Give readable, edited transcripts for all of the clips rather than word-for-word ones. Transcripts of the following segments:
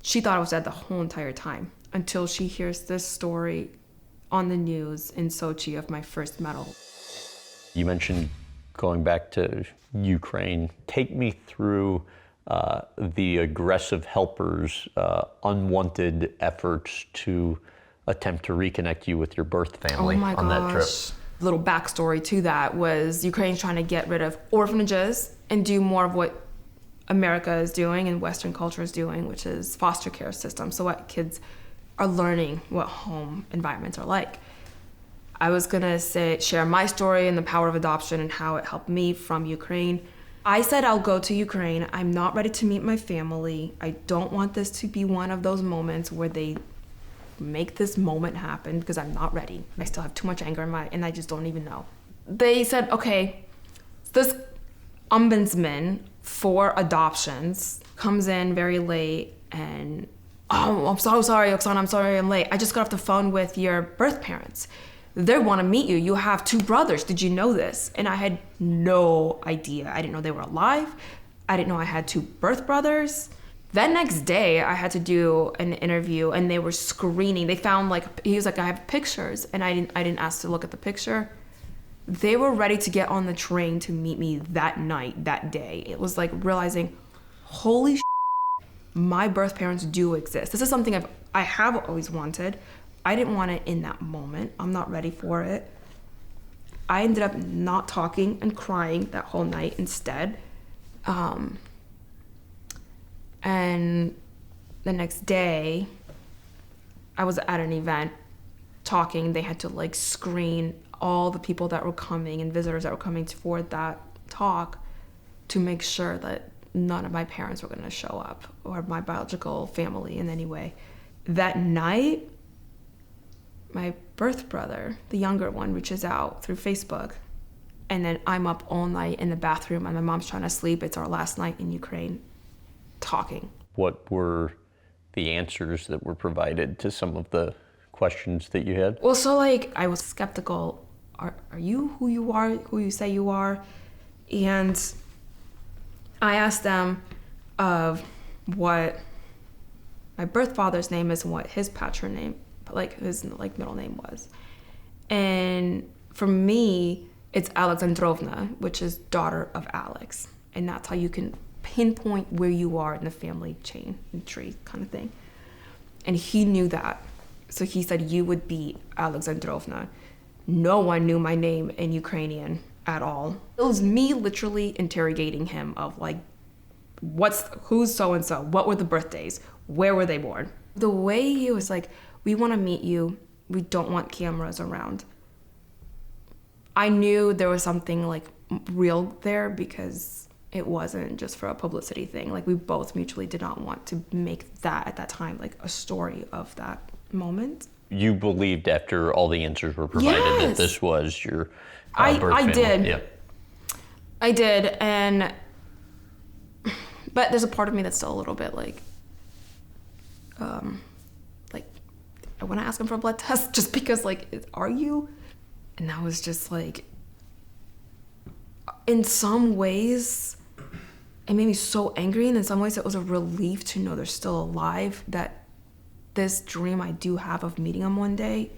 She thought I was dead the whole entire time until she hears this story on the news in Sochi of my first medal. You mentioned going back to Ukraine. Take me through the aggressive helpers' unwanted efforts to attempt to reconnect you with your birth family on that trip. Little backstory to that was Ukraine's trying to get rid of orphanages and do more of what America is doing and Western culture is doing, which is foster care system. So what kids are learning what home environments are like. I was gonna share my story and the power of adoption and how it helped me from Ukraine. I said I'll go to Ukraine. I'm not ready to meet my family. I don't want this to be one of those moments where they make this moment happen because I'm not ready. I still have too much anger and I just don't even know. They said, okay, this ombudsman for adoptions comes in very late and, oh, I'm so sorry, Oksana, I'm sorry I'm late. I just got off the phone with your birth parents. They want to meet you. You have 2 brothers. Did you know this? And I had no idea. I didn't know they were alive. I didn't know I had 2 birth brothers. That next day, I had to do an interview and they were screening. They found he was like, I have pictures. And I didn't ask to look at the picture. They were ready to get on the train to meet me that night, that day. It was like realizing, holy shit, my birth parents do exist. This is something I have always wanted. I didn't want it in that moment. I'm not ready for it. I ended up not talking and crying that whole night instead. And the next day, I was at an event talking. They had to screen all the people that were coming and visitors that were coming for that talk to make sure that none of my parents were gonna show up or my biological family in any way. That night, my birth brother, the younger one, reaches out through Facebook. And then I'm up all night in the bathroom and my mom's trying to sleep. It's our last night in Ukraine talking. What were the answers that were provided to some of the questions that you had? Well, so I was skeptical. Are you who you are, who you say you are? And I asked them of what my birth father's name is and what his patronymic, his middle name was. And for me, it's Alexandrovna, which is daughter of Alex. And that's how you can pinpoint where you are in the family chain and tree kind of thing. And he knew that. So he said, you would be Alexandrovna. No one knew my name in Ukrainian at all. It was me literally interrogating him of who's so-and-so? What were the birthdays? Where were they born? The way he was like, we want to meet you. We don't want cameras around. I knew there was something real there because it wasn't just for a publicity thing. We both mutually did not want to make that at that time a story of that moment. You believed after all the answers were provided that this was your birth family. I did. Yeah. I did, but there's a part of me that's still a little bit I want to ask him for a blood test just because are you? And that was just in some ways, it made me so angry, and in some ways it was a relief to know they're still alive, that this dream I do have of meeting them one day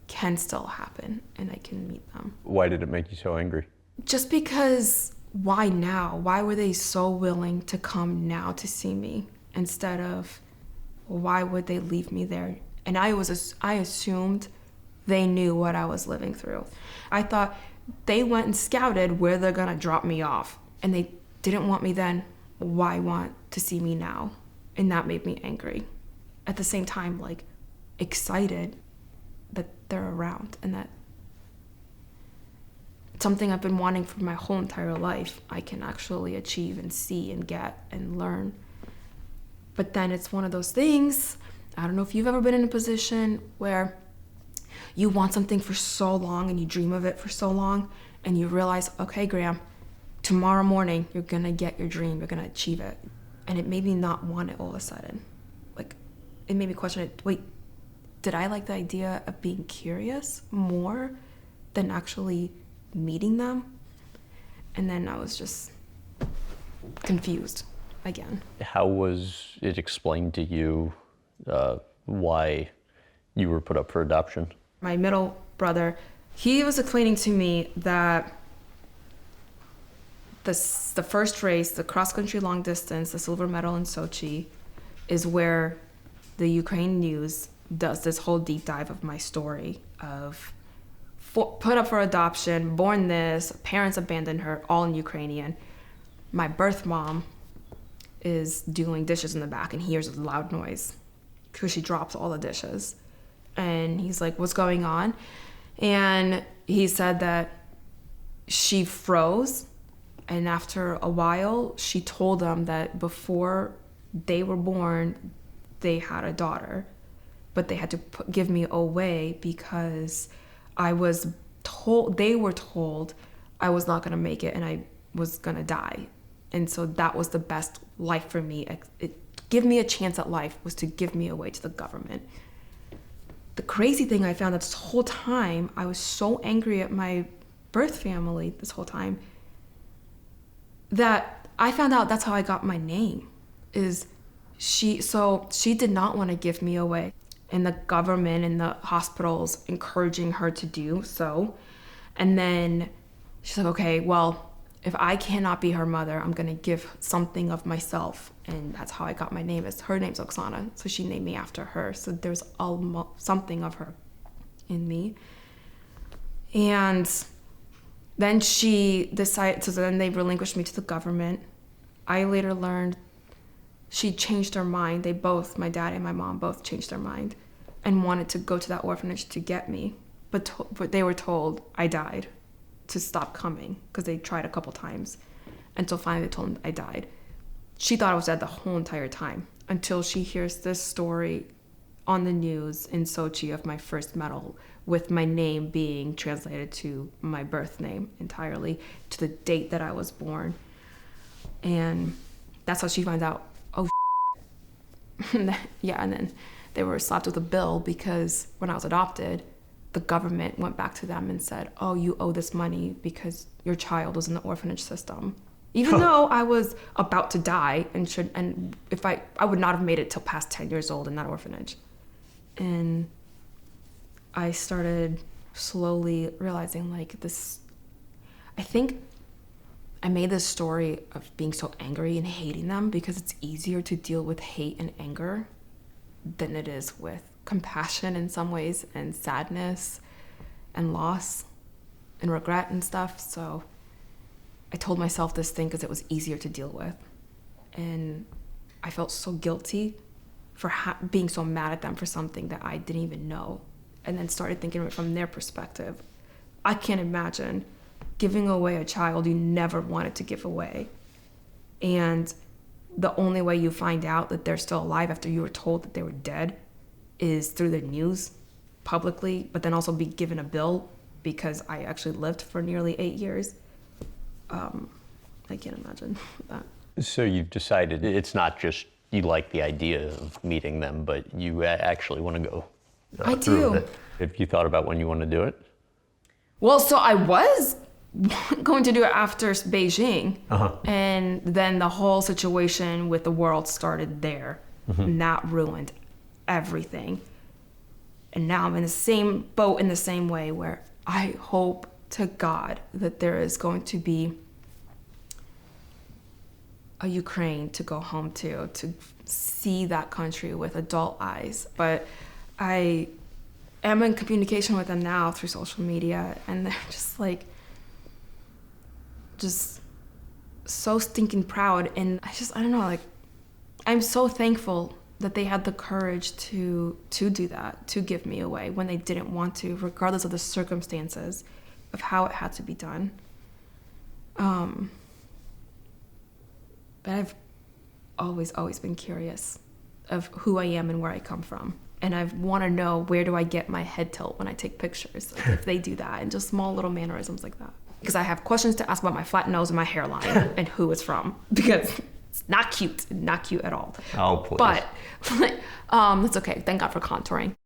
can still happen and I can meet them. Why did it make you so angry? Just because, why now? Why were they so willing to come now to see me instead of why would they leave me there? And I assumed they knew what I was living through. I thought they went and scouted where they're gonna drop me off and they didn't want me then. Why want to see me now? And that made me angry. At the same time, excited that they're around and that something I've been wanting for my whole entire life, I can actually achieve and see and get and learn. But then it's one of those things, I don't know if you've ever been in a position where you want something for so long and you dream of it for so long and you realize, okay, Graham, tomorrow morning you're gonna get your dream, you're gonna achieve it. And it made me not want it all of a sudden. It made me question it, wait, did I like the idea of being curious more than actually meeting them? And then I was just confused. again. How was it explained to you why you were put up for adoption? My middle brother, he was explaining to me that the first race, the cross-country long distance, the silver medal in Sochi, is where the Ukraine news does this whole deep dive of my story of put up for adoption, born this, parents abandoned her, all in Ukrainian. My birth mom is doing dishes in the back and hears a loud noise because she drops all the dishes. And he's like, what's going on? And he said that she froze. And after a while, she told them that before they were born, they had a daughter. But they had to give me away because they were told I was not going to make it and I was going to die. And so that was the best life for me. Give me a chance at life was to give me away to the government. The crazy thing I found that this whole time, I was so angry at my birth family this whole time that I found out that's how I got my name. She did not want to give me away. And the government and the hospitals encouraging her to do so. And then she's like, okay, well, if I cannot be her mother, I'm going to give something of myself. And that's how I got my name. Her name's Oksana, so she named me after her. So there's something of her in me. And then she decided, so then they relinquished me to the government. I later learned she changed her mind. My dad and my mom both changed their mind and wanted to go to that orphanage to get me. But they were told I died to stop coming because they tried a couple times. Until finally they told them I died. She thought I was dead the whole entire time until she hears this story on the news in Sochi of my first medal with my name being translated to my birth name entirely, to the date that I was born. And that's how she finds out, oh, yeah, and then they were slapped with a bill because when I was adopted, the government went back to them and said, oh, you owe this money because your child was in the orphanage system. Even though I was about to die and if I would not have made it till past 10 years old in that orphanage. And I started slowly realizing I think I made this story of being so angry and hating them because it's easier to deal with hate and anger than it is with compassion in some ways and sadness and loss and regret and stuff. So I told myself this thing because it was easier to deal with. And I felt so guilty for being so mad at them for something that I didn't even know. And then started thinking of it from their perspective. I can't imagine giving away a child you never wanted to give away. And the only way you find out that they're still alive after you were told that they were dead is through the news publicly, but then also be given a bill because I actually lived for nearly 8 years. I can't imagine that. So you've decided it's not just you like the idea of meeting them, but you actually want to go I through do. it. Have you thought about when you want to do it? Well, so I was going to do it after Beijing, and then the whole situation with the world started there, and that ruined everything. And now I'm in the same boat in the same way where I hope to God that there is going to be a Ukraine to go home to see that country with adult eyes. But I am in communication with them now through social media, and they're just so stinking proud. And I don't know, I'm so thankful that they had the courage to do that, to give me away when they didn't want to, regardless of the circumstances of how it had to be done. But I've always been curious of who I am and where I come from. And I want to know, where do I get my head tilt when I take pictures? If they do that, and just small little mannerisms like that. Because I have questions to ask about my flat nose and my hairline and who it's from. Because it's not cute at all. Oh, please. But it's okay. Thank God for contouring.